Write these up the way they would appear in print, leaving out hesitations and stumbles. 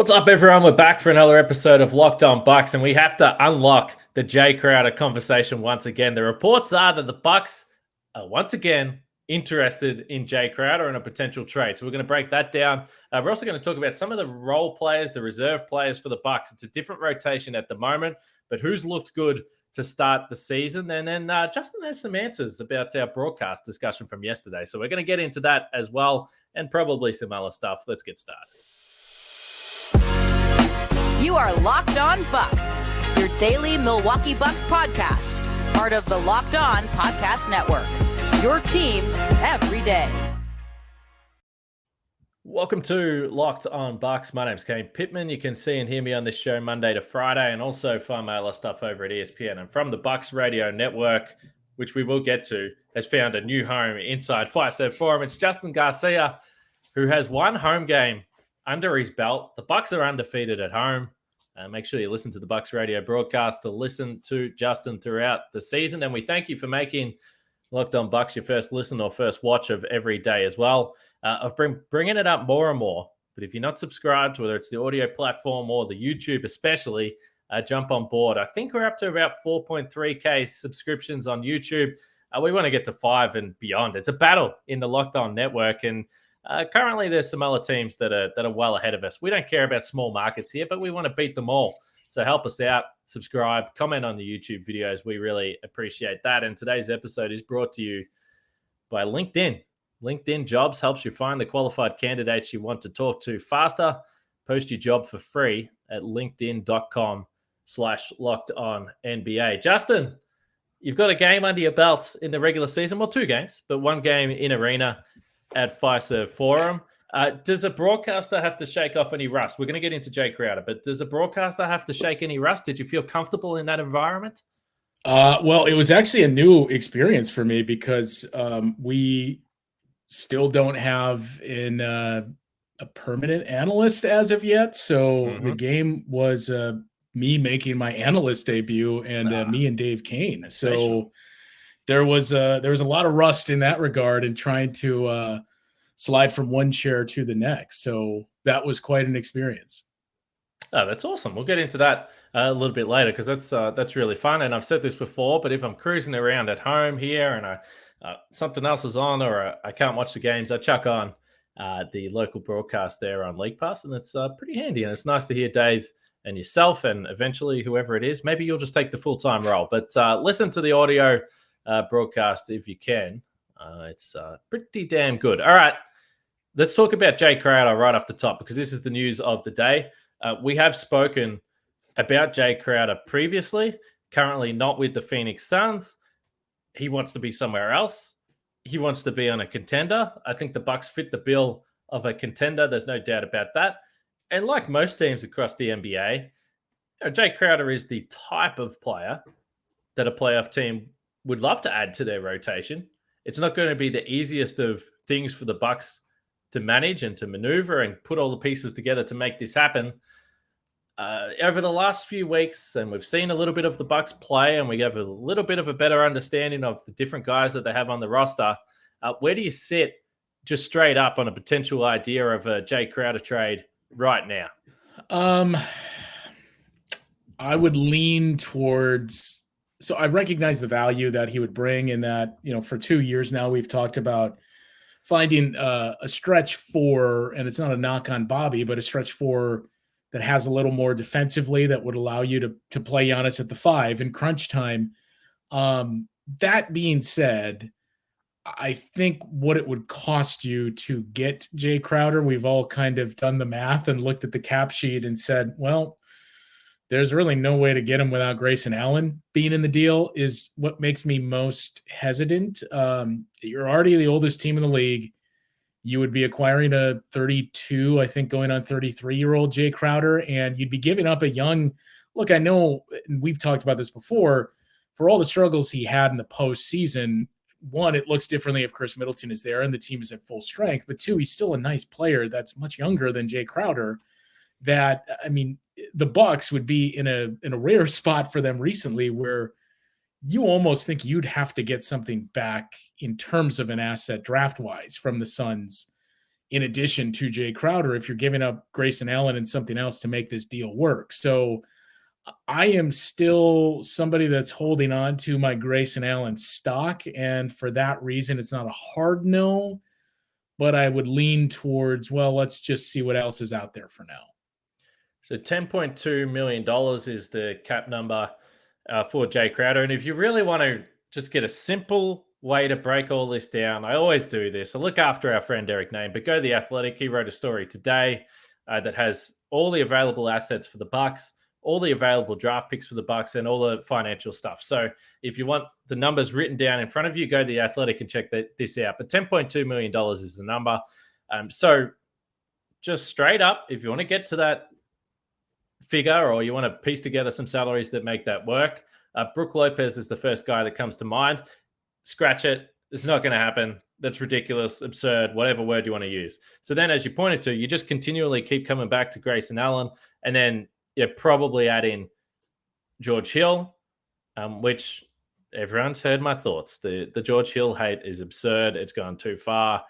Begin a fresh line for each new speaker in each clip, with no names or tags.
What's up, everyone? We're back for another episode of Locked On Bucks, and we have to unlock the Jae Crowder conversation once again. The reports are that the Bucks are once again interested in Jae Crowder and a potential trade. So we're going to break that down. We're also going to talk about some of the role players, the reserve players for the Bucks. It's a different rotation at the moment, but who's looked good to start the season? And then Justin has some answers about our broadcast discussion from yesterday. So we're going to get into that as well, and probably some other stuff. Let's get started.
You are Locked On Bucks, your daily Milwaukee Bucks podcast, part of the Locked On Podcast Network, your team every day.
Welcome to Locked On Bucks. My name's Kane Pittman. You can see and hear me on this show Monday to Friday, and also find my other stuff over at ESPN. And from the Bucks Radio Network, which we will get to, has found a new home inside Fiserv Forum. It's Justin Garcia, who has one home game under his belt. The Bucks are undefeated at home. Make sure you listen to the Bucks Radio broadcast to listen to Justin throughout the season. And we thank you for making Locked On Bucks your first listen or first watch of every day as well. I've been bringing it up more and more. But if you're not subscribed, whether it's the audio platform or the YouTube especially, jump on board. I think we're up to about 4.3K subscriptions on YouTube. We want to get to 5 and beyond. It's a battle in the Locked On Network. And currently, there's some other teams that are well ahead of us. We don't care about small markets here, but we want to beat them all. So help us out, subscribe, comment on the YouTube videos. We really appreciate that. And today's episode is brought to you by LinkedIn. LinkedIn Jobs helps you find the qualified candidates you want to talk to faster. Post your job for free at linkedin.com/lockedonnba. Justin, you've got a game under your belt in the regular season. Well, 2 games, but 1 game in arena at Fiserv Forum. Does a broadcaster have to shake off any rust? We're going to get into Jae Crowder, but does a broadcaster have to shake any rust? Did you feel comfortable in that environment?
Well, it was actually a new experience for me because we still don't have a permanent analyst as of yet. So the game was me making my analyst debut and me and Dave Kane. So there was a lot of rust in that regard and trying to slide from one chair to the next. So that was quite an experience.
Oh, that's awesome. We'll get into that a little bit later because that's really fun. And I've said this before, but if I'm cruising around at home here and something else is on or I can't watch the games, I chuck on the local broadcast there on League Pass, and it's pretty handy. And it's nice to hear Dave and yourself and eventually whoever it is. Maybe you'll just take the full-time role. But listen to the audio broadcast if you can. It's pretty damn good. All right, let's talk about Jae Crowder right off the top because this is the news of the day. We have spoken about Jae Crowder previously, currently not with the Phoenix Suns. He wants to be somewhere else. He wants to be on a contender. I think the Bucks fit the bill of a contender. There's no doubt about that. And like most teams across the NBA, Jae Crowder is the type of player that a playoff team would love to add to their rotation. It's not going to be the easiest of things for the Bucks to manage and to maneuver and put all the pieces together to make this happen. Over the last few weeks, and we've seen a little bit of the Bucks play, and we have a little bit of a better understanding of the different guys that they have on the roster. Where do you sit just straight up on a potential idea of a Jae Crowder trade right now?
I would lean towards... So I recognize the value that he would bring in that, for 2 years now, we've talked about finding a stretch 4, and it's not a knock on Bobby, but a stretch 4 that has a little more defensively that would allow you to play Giannis at the 5 in crunch time. That being said, I think what it would cost you to get Jae Crowder, we've all kind of done the math and looked at the cap sheet and said, well, there's really no way to get him without Grayson Allen being in the deal is what makes me most hesitant. You're already the oldest team in the league. You would be acquiring a 32, I think going on 33-year-old Jae Crowder, and you'd be giving up a young – look, I know, and we've talked about this before, for all the struggles he had in the postseason, 1, it looks differently if Chris Middleton is there and the team is at full strength, but 2, he's still a nice player that's much younger than Jae Crowder. That, I mean, the Bucks would be in a rare spot for them recently where you almost think you'd have to get something back in terms of an asset draft-wise from the Suns in addition to Jae Crowder if you're giving up Grayson Allen and something else to make this deal work. So I am still somebody that's holding on to my Grayson Allen stock. And for that reason, it's not a hard no, but I would lean towards, well, let's just see what else is out there for now.
So $10.2 million is the cap number for Jae Crowder. And if you really want to just get a simple way to break all this down, I always do this. I look after our friend Eric Name, but go to The Athletic. He wrote a story today that has all the available assets for the Bucks, all the available draft picks for the Bucks, and all the financial stuff. So if you want the numbers written down in front of you, go to The Athletic and check this out. But $10.2 million is the number. So just straight up, if you want to get to that figure or you want to piece together some salaries that make that work, Brook Lopez is the first guy that comes to mind. Scratch it. It's not going to happen. That's ridiculous, absurd, whatever word you want to use. So then, as you pointed to, you just continually keep coming back to Grayson Allen, and then you probably add in George Hill, which everyone's heard my thoughts. The George Hill hate is absurd. It's gone too far.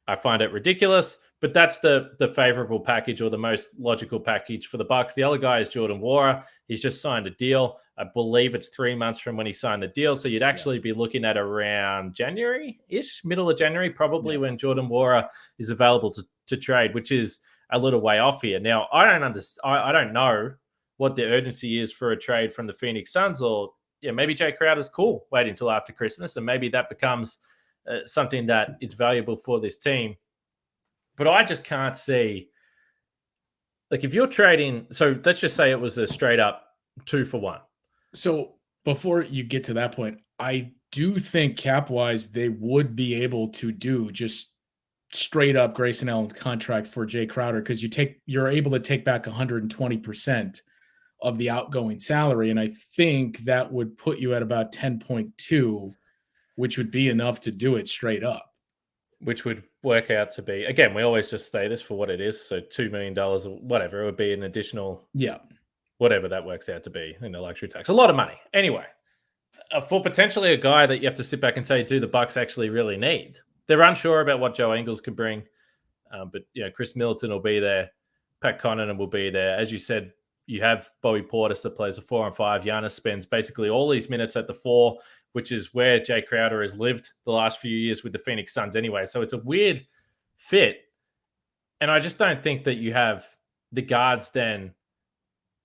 I find it ridiculous, but that's the favorable package or the most logical package for the Bucks. The other guy is Jordan Nwora. He's just signed a deal. I believe it's 3 months from when he signed the deal. So you'd actually be looking at around January-ish, middle of January, probably when Jordan Nwora is available to trade, which is a little way off here. Now, I don't know what the urgency is for a trade from the Phoenix Suns, or maybe Jae Crowder's cool waiting until after Christmas, and maybe that becomes something that is valuable for this team. But I just can't see, like, if you're trading, so let's just say it was a straight up 2-for-1.
So before you get to that point, I do think cap wise, they would be able to do just straight up Grayson Allen's contract for Jae Crowder, because you're able to take back 120% of the outgoing salary. And I think that would put you at about 10.2, which would be enough to do it straight up.
Which would work out to be, again, we always just say this for what it is. So $2 million or whatever, it would be an additional, whatever that works out to be in the luxury tax. A lot of money. Anyway, for potentially a guy that you have to sit back and say, do the Bucks actually really need? They're unsure about what Joe Ingles could bring. But, Chris Middleton will be there. Pat Connaughton will be there. As you said, you have Bobby Portis that plays a 4 and 5. Giannis spends basically all these minutes at the 4, which is where Jae Crowder has lived the last few years with the Phoenix Suns anyway. So it's a weird fit. And I just don't think that you have the guards then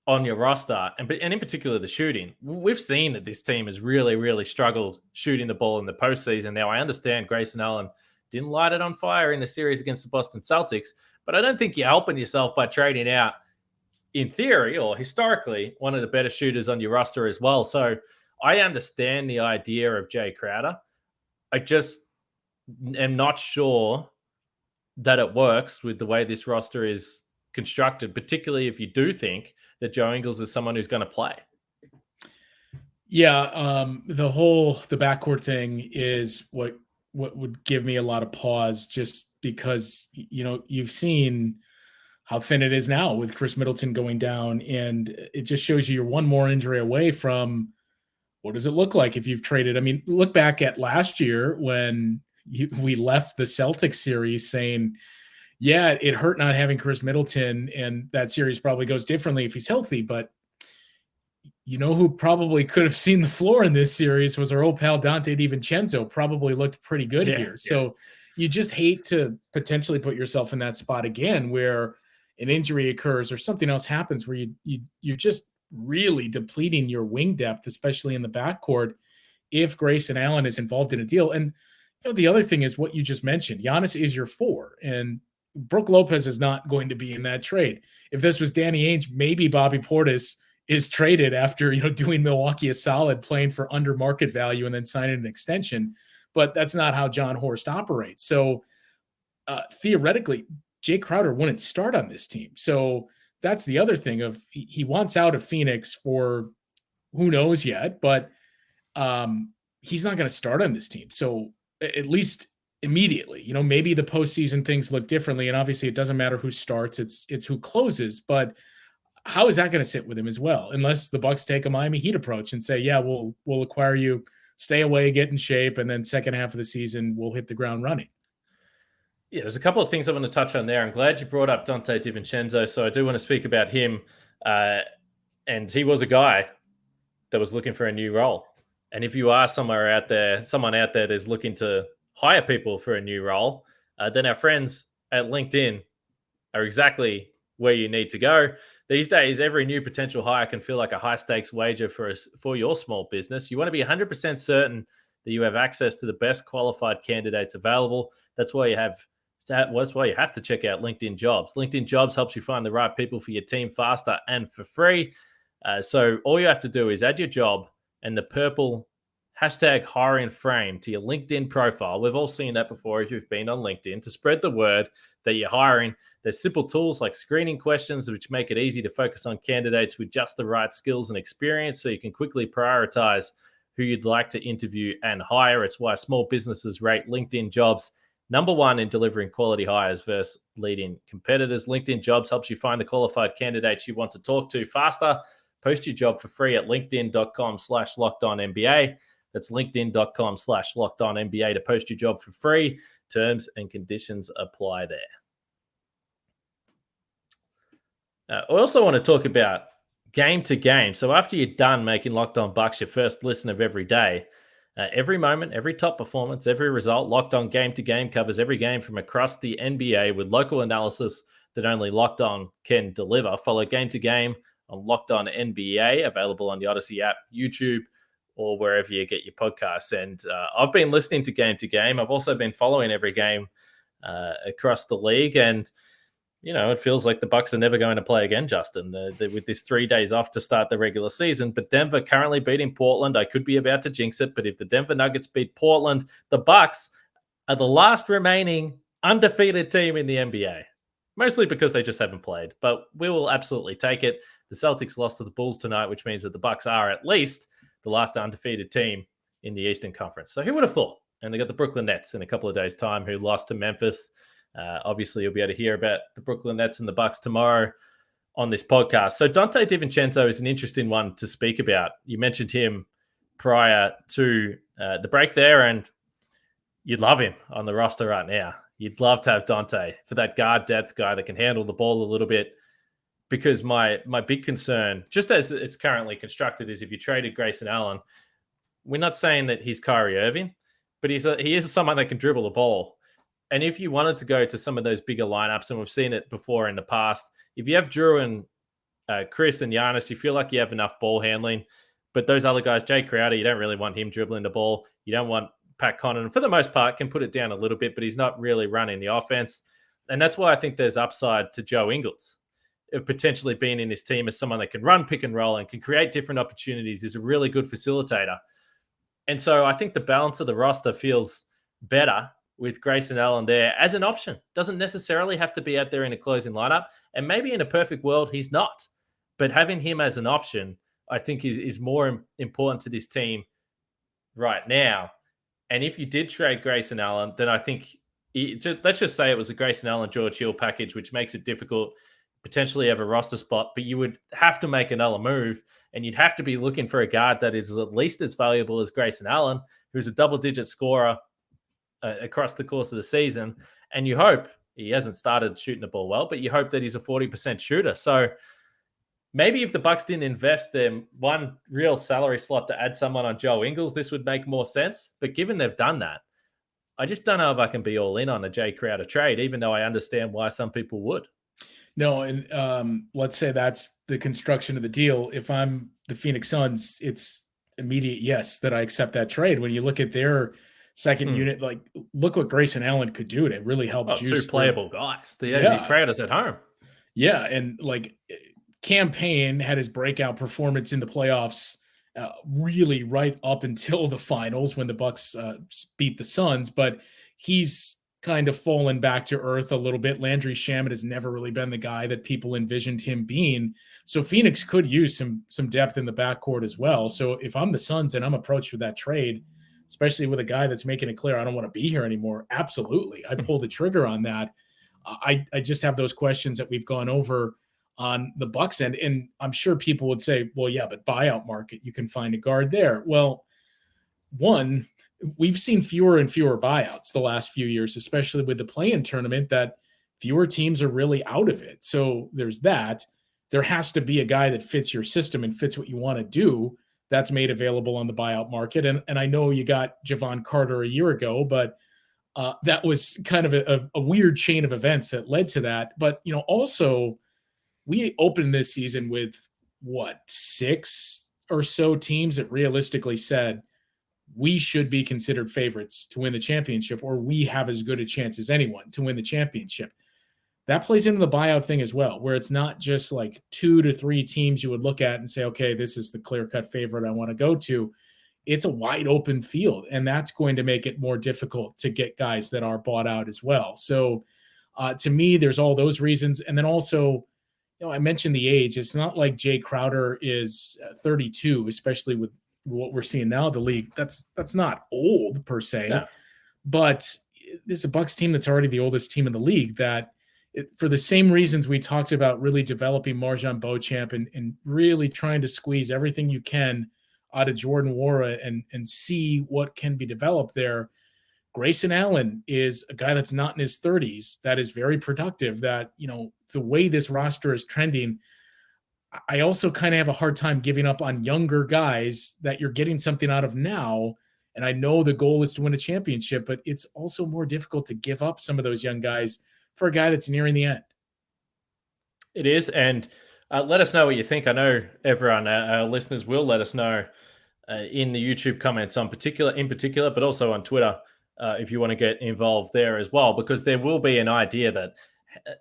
on your roster, and in particular the shooting. We've seen that this team has really, really struggled shooting the ball in the postseason. Now, I understand Grayson Allen didn't light it on fire in the series against the Boston Celtics, but I don't think you're helping yourself by trading out, in theory or historically, one of the better shooters on your roster as well. So I understand the idea of Jae Crowder. I just am not sure that it works with the way this roster is constructed, particularly if you do think that Joe Ingles is someone who's going to play.
Yeah, the backcourt thing is what would give me a lot of pause, just because you've seen how thin it is now with Chris Middleton going down, and it just shows you're one more injury away from what does it look like if you've traded. I mean, look back at last year when we left the Celtics series saying, yeah, it hurt not having Chris Middleton, and that series probably goes differently if he's healthy. But who probably could have seen the floor in this series was our old pal Dante DiVincenzo. Probably looked pretty good here. So you just hate to potentially put yourself in that spot again where an injury occurs or something else happens where you're just really depleting your wing depth, especially in the backcourt, if Grayson Allen is involved in a deal. And the other thing is what you just mentioned. Giannis is your 4, and Brook Lopez is not going to be in that trade. If this was Danny Ainge, maybe Bobby Portis is traded after doing Milwaukee a solid, playing for under market value and then signing an extension. But that's not how John Horst operates. So theoretically, Jae Crowder wouldn't start on this team. So that's the other thing of he wants out of Phoenix for who knows yet, but he's not going to start on this team. So at least immediately, maybe the postseason things look differently. And obviously it doesn't matter who starts, it's who closes, but how is that going to sit with him as well? Unless the Bucks take a Miami Heat approach and say, yeah, we'll acquire you, stay away, get in shape. And then second half of the season, we'll hit the ground running.
Yeah, there's a couple of things I want to touch on there. I'm glad you brought up Dante DiVincenzo. So I do want to speak about him. And he was a guy that was looking for a new role. And if you are someone out there that's looking to hire people for a new role, then our friends at LinkedIn are exactly where you need to go. These days, every new potential hire can feel like a high stakes wager for your small business. You want to be 100% certain that you have access to the best qualified candidates available. That's why you have to check out LinkedIn Jobs. LinkedIn Jobs helps you find the right people for your team faster and for free. So all you have to do is add your job and the purple hashtag hiring frame to your LinkedIn profile. We've all seen that before if you've been on LinkedIn, to spread the word that you're hiring. There's simple tools like screening questions, which make it easy to focus on candidates with just the right skills and experience, so you can quickly prioritize who you'd like to interview and hire. It's why small businesses rate LinkedIn Jobs #1 in delivering quality hires versus leading competitors. LinkedIn Jobs helps you find the qualified candidates you want to talk to faster. Post your job for free at linkedin.com/lockedonnba. That's linkedin.com/lockedonnba to post your job for free. Terms and conditions apply there. I also want to talk about game to game. So after you're done making Locked On Bucks your first listen of every day, every moment, every top performance, every result, Locked On Game to Game covers every game from across the NBA with local analysis that only Locked On can deliver. Follow Game to Game on Locked On NBA, available on the Odyssey app, YouTube, or wherever you get your podcasts. And I've been listening to Game. I've also been following every game across the league. And, you know, it feels like the Bucks are never going to play again, Justin, with this 3 days off to start the regular season. But Denver currently beating Portland. I could be about to jinx it, but if the Denver Nuggets beat Portland, the Bucks are the last remaining undefeated team in the NBA. Mostly because they just haven't played, but we will absolutely take it. The Celtics lost to the Bulls tonight, which means that the Bucks are at least the last undefeated team in the Eastern Conference. So who would have thought? And they got the Brooklyn Nets in a couple of days' time, who lost to Memphis. Obviously, you'll be able to hear about the Brooklyn Nets and the Bucks tomorrow on this podcast. So Dante DiVincenzo is an interesting one to speak about. You mentioned him prior to the break there, and you'd love him on the roster right now. You'd love to have Dante for that guard depth guy that can handle the ball a little bit. Because my big concern, just as it's currently constructed, is if you traded Grayson Allen, we're not saying that he's Kyrie Irving, but he is someone that can dribble the ball. And if you wanted to go to some of those bigger lineups, and we've seen it before in the past, if you have Drew and Chris and Giannis, you feel like you have enough ball handling. But those other guys, Jae Crowder, you don't really want him dribbling the ball. You don't want Pat Connaughton, for the most part, can put it down a little bit, but he's not really running the offense. And that's why I think there's upside to Joe Ingles. Potentially being in this team as someone that can run pick and roll and can create different opportunities, is a really good facilitator. And so I think the balance of the roster feels better with Grayson Allen there as an option. Doesn't necessarily have to be out there in a closing lineup. And maybe in a perfect world, he's not. But having him as an option, I think is more important to this team right now. And if you did trade Grayson Allen, then I think, let's just say it was a Grayson Allen, George Hill package, which makes it difficult potentially have a roster spot, but you would have to make another move, and you'd have to be looking for a guard that is at least as valuable as Grayson Allen, who's a double-digit scorer across the course of the season. And you hope he hasn't started shooting the ball well, but you hope that he's a 40% shooter. So maybe if the Bucks didn't invest them one real salary slot to add someone on Joe Ingles, this would make more sense. But given they've done that, I just don't know if I can be all in on a Jae Crowder trade, even though I understand why some people would.
No, and let's say that's the construction of the deal. If I'm the Phoenix Suns, it's immediate yes that I accept that trade. When you look at their second unit, like, look what Grayson Allen could do to really help juice.
Two playable guys. The Crowder's at home.
Yeah, and like Campaign had his breakout performance in the playoffs, really right up until the finals when the Bucks beat the Suns, but he's kind of fallen back to earth a little bit. Landry Shamet has never really been the guy that people envisioned him being. So Phoenix could use some depth in the backcourt as well. So if I'm the Suns and I'm approached with that trade, especially with a guy that's making it clear I don't want to be here anymore, absolutely, I'd pull the trigger on that. I just have those questions that we've gone over on the Bucks end, and I'm sure people would say, well, yeah, but buyout market, you can find a guard there. Well, one, we've seen fewer and fewer buyouts the last few years, especially with the play-in tournament, that fewer teams are really out of it. So there's that. There has to be a guy that fits your system and fits what you want to do that's made available on the buyout market. And I know you got Javon Carter a year ago, but that was kind of a weird chain of events that led to that. But, also we opened this season with what, 6 or so teams that realistically said we should be considered favorites to win the championship, or we have as good a chance as anyone to win the championship. That plays into the buyout thing as well, where it's not just like 2 to 3 teams you would look at and say, okay, this is the clear-cut favorite I want to go to. It's a wide open field, and that's going to make it more difficult to get guys that are bought out as well. So to me, there's all those reasons. And then also, I mentioned the age. It's not like Jae Crowder is 32, especially with what we're seeing now in the league. That's not old per se,
No.
but this is a Bucks team that's already the oldest team in the league, that for the same reasons we talked about really developing Marjan Beauchamp and really trying to squeeze everything you can out of Jordan Nwora and see what can be developed there. Grayson Allen is a guy that's not in his 30s, that is very productive, that, the way this roster is trending, I also kind of have a hard time giving up on younger guys that you're getting something out of now. And I know the goal is to win a championship, but it's also more difficult to give up some of those young guys for a guy that's nearing the end.
It is. And let us know what you think. I know everyone, our listeners will let us know in the YouTube comments in particular, but also on Twitter, if you want to get involved there as well, because there will be an idea that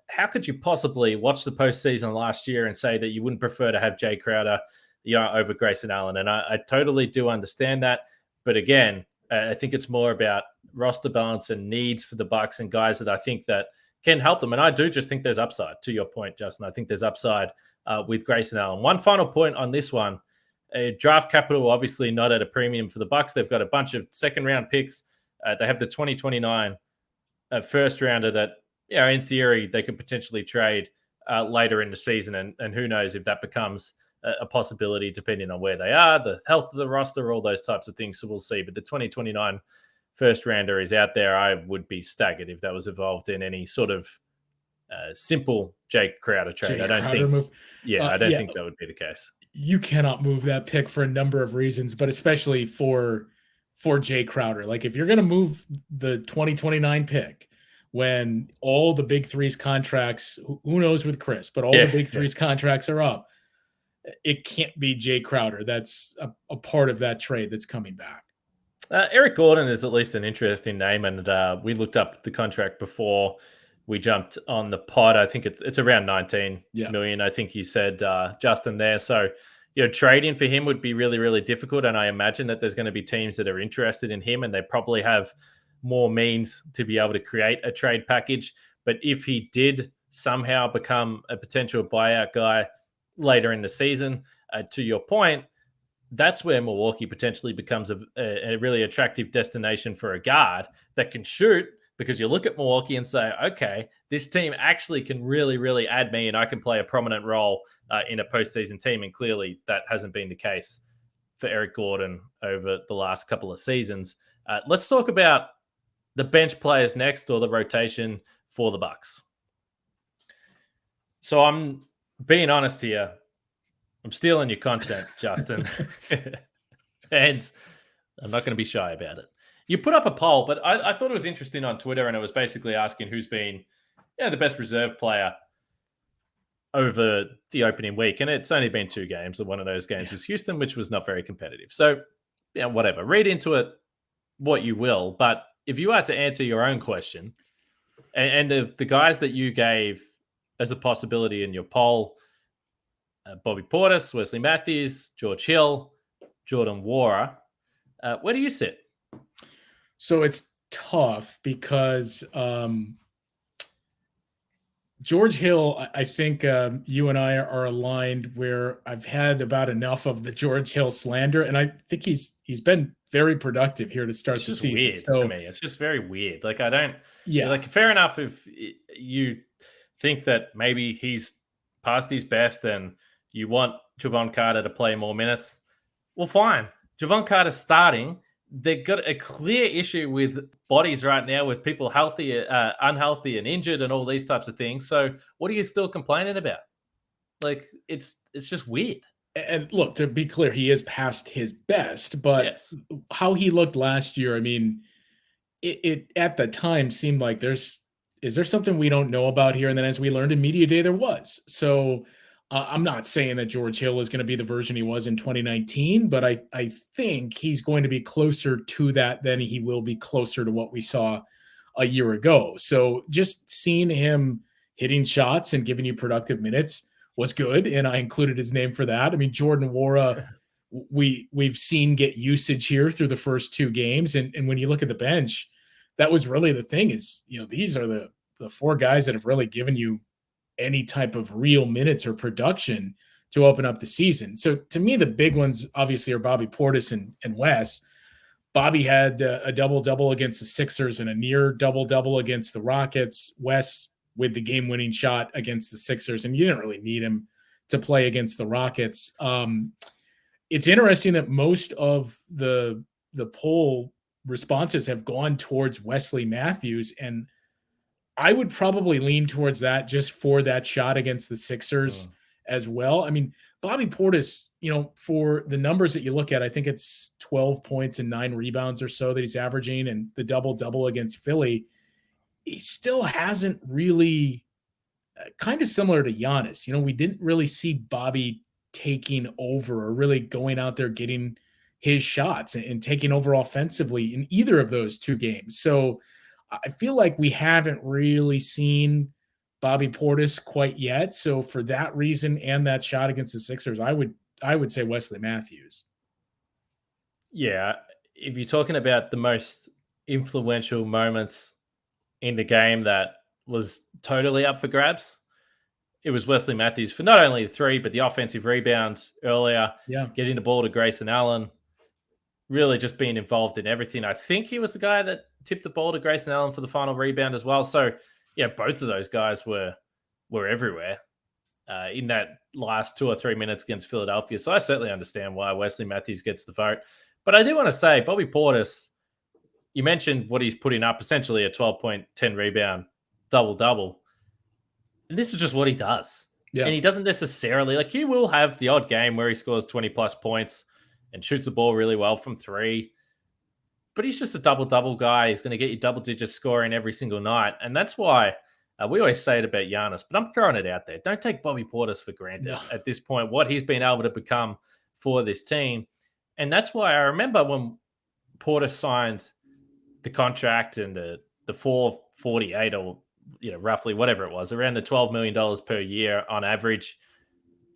how could you possibly watch the postseason last year and say that you wouldn't prefer to have Jae Crowder, over Grayson Allen? And I totally do understand that. But again, I think it's more about roster balance and needs for the Bucks and guys that I think that can help them. And I do just think there's upside, to your point, Justin. I think there's upside with Grayson Allen. One final point on this one. Draft capital, obviously not at a premium for the Bucks. They've got a bunch of second-round picks. They have the 2029 first rounder that, in theory, they could potentially trade later in the season. And who knows if that becomes a possibility depending on where they are, the health of the roster, all those types of things. So we'll see. But the 2029 first rounder is out there. I would be staggered if that was involved in any sort of simple Jae Crowder trade. I don't think that would be the case.
You cannot move that pick for a number of reasons, but especially for Jae Crowder. Like, if you're going to move the 2029 pick when all the big threes contracts, who knows with Chris, but all the big threes contracts are up, it can't be Jae Crowder. That's a part of that trade that's coming back.
Eric Gordon is at least an interesting name, and we looked up the contract before we jumped on the pod. I think it's around 19 million. I think you said, Justin, there. So, trading for him would be really, really difficult. And I imagine that there's going to be teams that are interested in him, and they probably have more means to be able to create a trade package. But if he did somehow become a potential buyout guy later in the season, to your point, that's where Milwaukee potentially becomes a really attractive destination for a guard that can shoot, because you look at Milwaukee and say, okay, this team actually can really, really add me, and I can play a prominent role in a postseason team. And clearly that hasn't been the case for Eric Gordon over the last couple of seasons. Let's talk about the bench players next, or the rotation for the Bucks. So I'm being honest here. I'm stealing your content, Justin. And I'm not going to be shy about it. You put up a poll, but I thought it was interesting on Twitter, and it was basically asking who's been the best reserve player over the opening week. And it's only been 2 games, and one of those games was Houston, which was not very competitive. So, whatever. Read into it what you will. But if you had to answer your own question, and the guys that you gave as a possibility in your poll, Bobby Portis, Wesley Matthews, George Hill, Jordan Nwora, where do you sit?
So it's tough because George Hill, I think you and I are aligned where I've had about enough of the George Hill slander, and I think he's been very productive here to start the season.
Weird to me. It's just very weird. Like, I don't.
Yeah.
Like, fair enough if you think that maybe he's past his best and you want Javon Carter to play more minutes. Well, fine. Javon Carter's starting. they've got a clear issue with bodies right now, with people healthy, unhealthy, and injured, and all these types of things. So, what are you still complaining about? Like, it's just weird.
And look, to be clear, he is past his best, but
Yes.
how he looked last year, I mean, it at the time seemed like is there something we don't know about here? And then as we learned in media day, there was. So I'm not saying that George Hill is going to be the version he was in 2019, but I think he's going to be closer to that than he will be closer to what we saw a year ago. So just seeing him hitting shots and giving you productive minutes was good, and I included his name for that. I mean, Jordan Nwora, we've seen get usage here through the first two games, and when you look at the bench, that was really the thing. Is these are the four guys that have really given you any type of real minutes or production to open up the season. So to me, the big ones obviously are Bobby Portis and Wes. Bobby had a double-double against the Sixers and a near double-double against the Rockets. Wes with the game-winning shot against the Sixers, and you didn't really need him to play against the Rockets. It's interesting that most of the poll responses have gone towards Wesley Matthews, and I would probably lean towards that just for that shot against the Sixers as well. I mean, Bobby Portis, for the numbers that you look at, I think it's 12 points and 9 rebounds or so that he's averaging, and the double-double against Philly. He still hasn't really, kind of similar to Giannis. We didn't really see Bobby taking over or really going out there getting his shots and taking over offensively in either of those two games. So I feel like we haven't really seen Bobby Portis quite yet. So for that reason and that shot against the Sixers, I would say Wesley Matthews.
Yeah, if you're talking about the most influential moments in the game that was totally up for grabs, it was Wesley Matthews for not only the three, but the offensive rebound earlier, getting the ball to Grayson Allen, really just being involved in everything. I think he was the guy that tipped the ball to Grayson Allen for the final rebound as well. So, yeah, both of those guys were everywhere in that last 2 or 3 minutes against Philadelphia. So I certainly understand why Wesley Matthews gets the vote. But I do want to say, Bobby Portis, you mentioned what he's putting up, essentially a 12-point, 10 rebound, double-double. And this is just what he does. Yeah. And he doesn't necessarily, like, he will have the odd game where he scores 20-plus points and shoots the ball really well from three. But he's just a double-double guy. He's going to get you double-digit scoring every single night. And that's why we always say it about Giannis, but I'm throwing it out there. Don't take Bobby Portis for granted at this point, what he's been able to become for this team. And that's why I remember when Portis signed the contract and the 448 or roughly whatever it was, around the $12 million per year on average.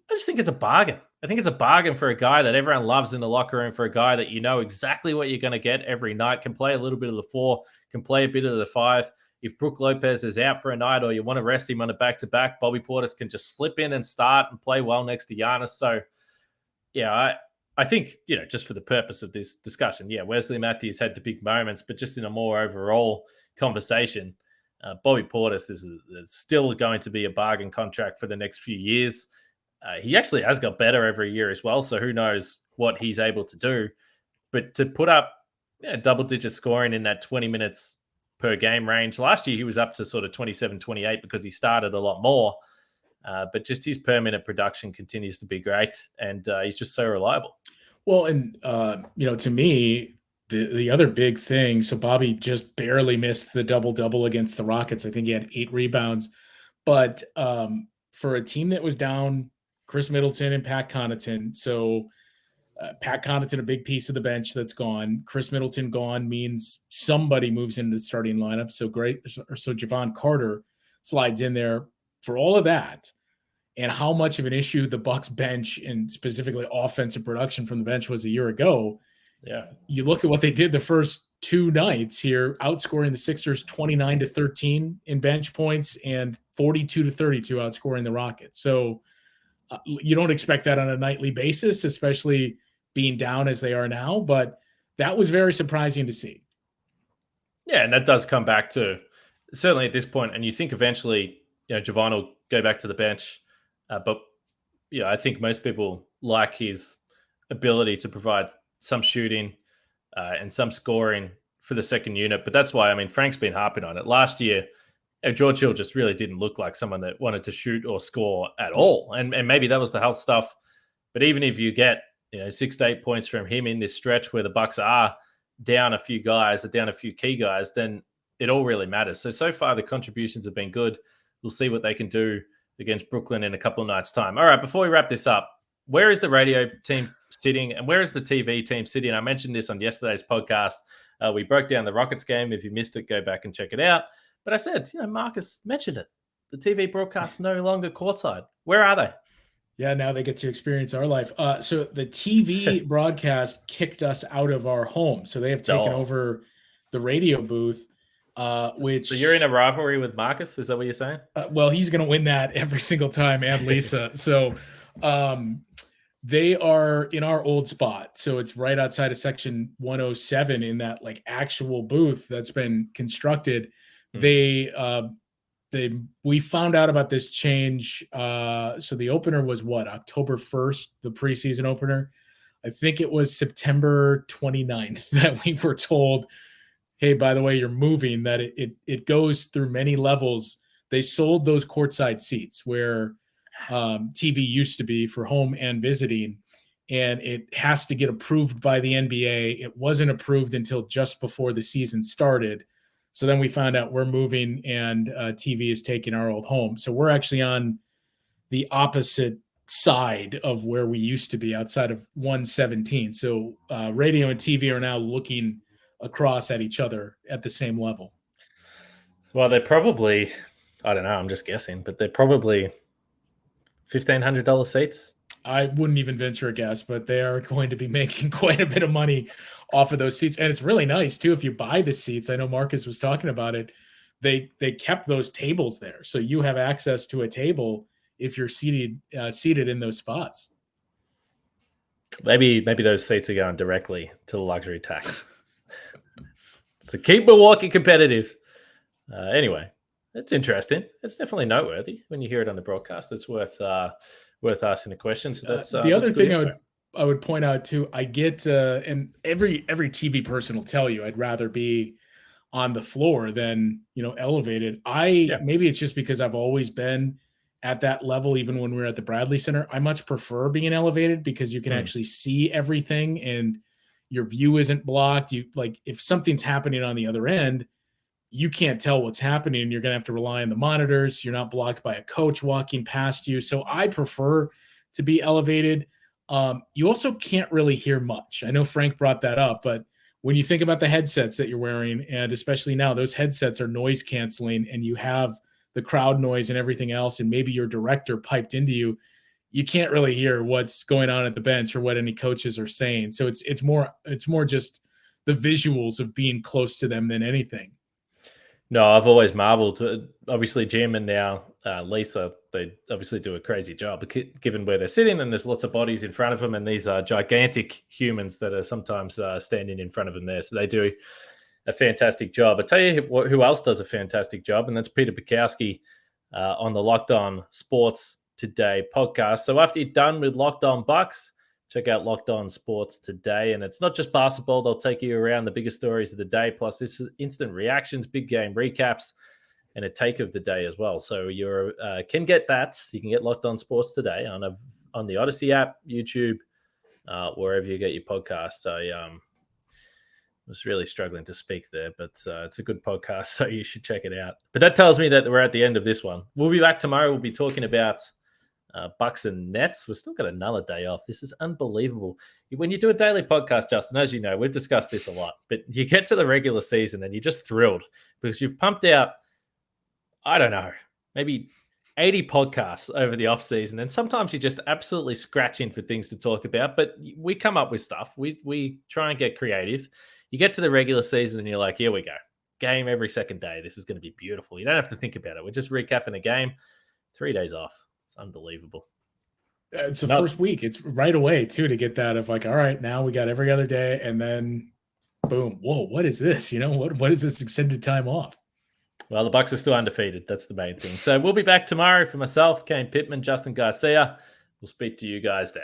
I just think it's a bargain. I think it's a bargain for a guy that everyone loves in the locker room, for a guy that you know exactly what you're going to get every night, can play a little bit of the 4, can play a bit of the 5. If Brook Lopez is out for a night or you want to rest him on a back-to-back, Bobby Portis can just slip in and start and play well next to Giannis. So, yeah, I think, just for the purpose of this discussion, Wesley Matthews had the big moments, but just in a more overall conversation, Bobby Portis is still going to be a bargain contract for the next few years. He actually has got better every year as well, so who knows what he's able to do. But to put up double-digit scoring in that 20 minutes per game range, last year he was up to sort of 27, 28 because he started a lot more. But just his per-minute production continues to be great, and he's just so reliable.
Well, and, to me, the other big thing, so Bobby just barely missed the double-double against the Rockets. I think he had 8 rebounds. But for a team that was down Chris Middleton and Pat Connaughton, so Pat Connaughton, a big piece of the bench that's gone. Chris Middleton gone means somebody moves into the starting lineup. So Javon Carter slides in there for all of that. And how much of an issue the Bucks bench and specifically offensive production from the bench was a year ago.
Yeah.
You look at what they did the first 2 nights here, outscoring the Sixers 29-13 in bench points and 42-32 outscoring the Rockets. So you don't expect that on a nightly basis, especially being down as they are now, but that was very surprising to see.
Yeah, and that does come back to, certainly at this point, and you think eventually, Javon will go back to the bench, but I think most people like his ability to provide some shooting, and some scoring for the second unit. But that's why, I mean, Frank's been harping on it. Last year, George Hill just really didn't look like someone that wanted to shoot or score at all. And maybe that was the health stuff. But even if you get 6 to 8 points from him in this stretch where the Bucks are down a few guys, or down a few key guys, then it all really matters. So far, the contributions have been good. We'll see what they can do against Brooklyn in a couple of nights' time. All right, before we wrap this up, where is the radio team sitting and where is the TV team sitting? I mentioned this on yesterday's podcast. We broke down the Rockets game. If you missed it, go back and check it out. But I said, Marcus mentioned it. The TV broadcast no longer courtside. Where are they?
Yeah, now they get to experience our life. So the TV broadcast kicked us out of our home. So they have taken over the radio booth, which...
So you're in a rivalry with Marcus? Is that what you're saying?
Well, he's going to win that every single time, and Lisa. So they are in our old spot. So it's right outside of section 107 in that like actual booth that's been constructed. We found out about this change. So the opener was October 1st, the preseason opener. I think it was September 29th that we were told, hey, by the way, you're moving, that it goes through many levels. They sold those courtside seats where TV used to be for home and visiting, and it has to get approved by the NBA. It wasn't approved until just before the season started. So then we found out we're moving and TV is taking our old home. So we're actually on the opposite side of where we used to be, outside of 117. So radio and TV are now looking across at each other at the same level.
Well, they're probably, I don't know, I'm just guessing, but they're probably $1,500 seats.
I wouldn't even venture a guess, but they are going to be making quite a bit of money off of those seats. And it's really nice too. If you buy the seats, I know Marcus was talking about it. They kept those tables there. So you have access to a table if you're seated in those spots.
Maybe those seats are going directly to the luxury tax. So keep Milwaukee competitive. Anyway, it's interesting. It's definitely noteworthy when you hear it on the broadcast. It's worth asking a question. So that's
the other thing I would point out too. I get and every TV person will tell you I'd rather be on the floor than elevated. Maybe it's just because I've always been at that level, even when we were at the Bradley Center. I much prefer being elevated because you can actually see everything and your view isn't blocked. If something's happening on the other end, you can't tell what's happening. You're going to have to rely on the monitors. You're not blocked by a coach walking past you. So I prefer to be elevated. You also can't really hear much. I know Frank brought that up, but when you think about the headsets that you're wearing, and especially now, those headsets are noise canceling and you have the crowd noise and everything else, and maybe your director piped into you, you can't really hear what's going on at the bench or what any coaches are saying. So it's more just the visuals of being close to them than anything.
No, I've always marveled. Obviously, Jim and now Lisa, they obviously do a crazy job given where they're sitting, and there's lots of bodies in front of them, and these are gigantic humans that are sometimes standing in front of them there. So they do a fantastic job. I tell you who else does a fantastic job, and that's Peter Bukowski on the Locked On Sports Today podcast. So after you're done with Locked On Bucks, check out Locked On Sports Today. And it's not just basketball. They'll take you around the biggest stories of the day, plus this instant reactions, big game recaps, and a take of the day as well. So you can get that. You can get Locked On Sports Today on the Odyssey app, YouTube, wherever you get your podcasts. So I was really struggling to speak there, but it's a good podcast, so you should check it out. But that tells me that we're at the end of this one. We'll be back tomorrow. We'll be talking about Bucks and Nets. We've still got another day off. This is unbelievable. When you do a daily podcast, Justin, as you know, we've discussed this a lot, but you get to the regular season and you're just thrilled because you've pumped out, I don't know, maybe 80 podcasts over the off season. And sometimes you're just absolutely scratching for things to talk about, but we come up with stuff. We try and get creative. You get to the regular season and you're like, here we go. Game every second day. This is going to be beautiful. You don't have to think about it. We're just recapping a game. 3 days off. It's unbelievable.
It's the first week. It's right away, too, to get that of like, all right, now we got every other day. And then, boom, whoa, what is this? What is this extended time off?
Well, the Bucks are still undefeated. That's the main thing. So we'll be back tomorrow. For myself, Kane Pittman, Justin Garcia. We'll speak to you guys then.